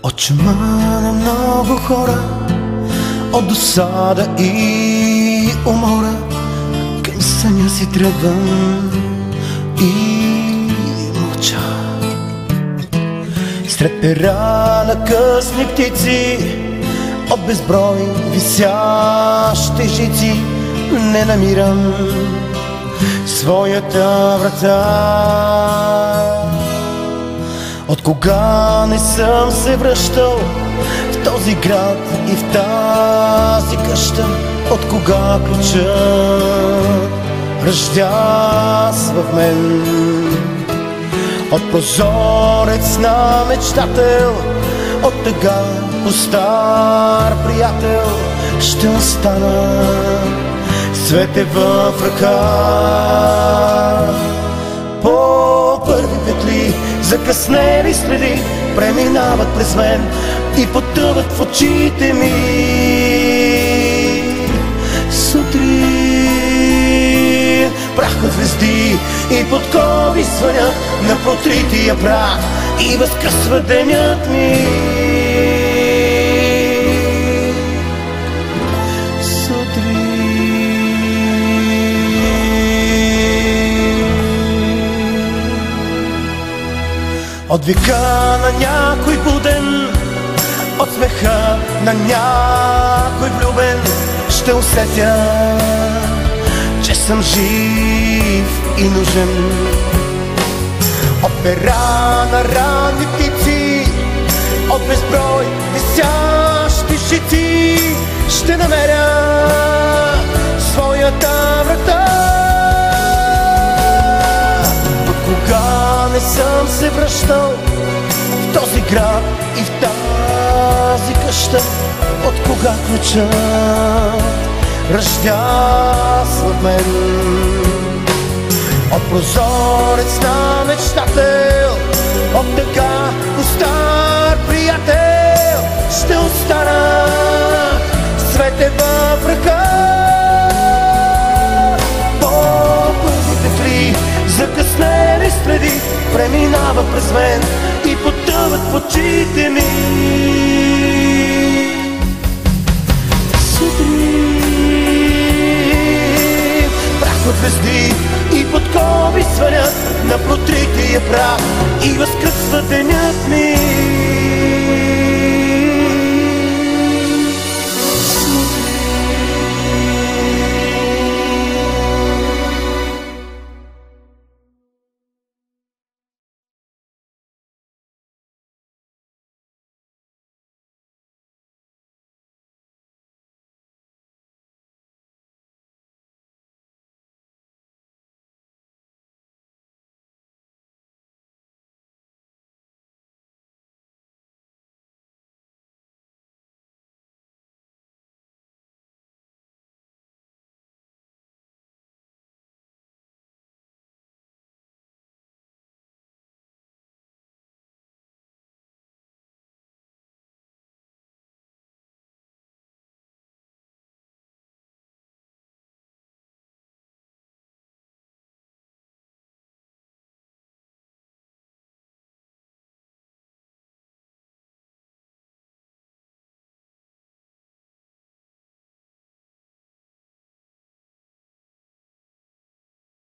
От чума на много хора, от досада и умора, към съня си тръгвам и мълча. Сред пера на късни птици, от безброй висящи жици, не намирам своята врата. От кога не съм се връщал в този град и в тази къща, от кога ключът ръждяс в мен. От прозорец на мечтател, от тъга по стар приятел, ще остана свете в ръка. По първи петли закъснели следи преминават през мен и потъват в очите ми. Сутрин прах от звезди и подкови звънят на протрития прах и възкръсва денят ми. От вика на някой буден, от смеха на някой влюбен, ще усетя, че съм жив и нужен. От пера на ранни птици, от безброй висящи жици, ще намеря своята врата. Кога не съм се връщал в този град и в тази къща, от кога ключът ръждяс в мен. От прозорец на мечтател, от тъга по стар приятел, ще остана свете в ръка. По първи петли закъснели следи преминава през мен и потъват в очите ми. Сутрин прах от звезди и подкови звънят на протрития прах и възкръсва денят ми.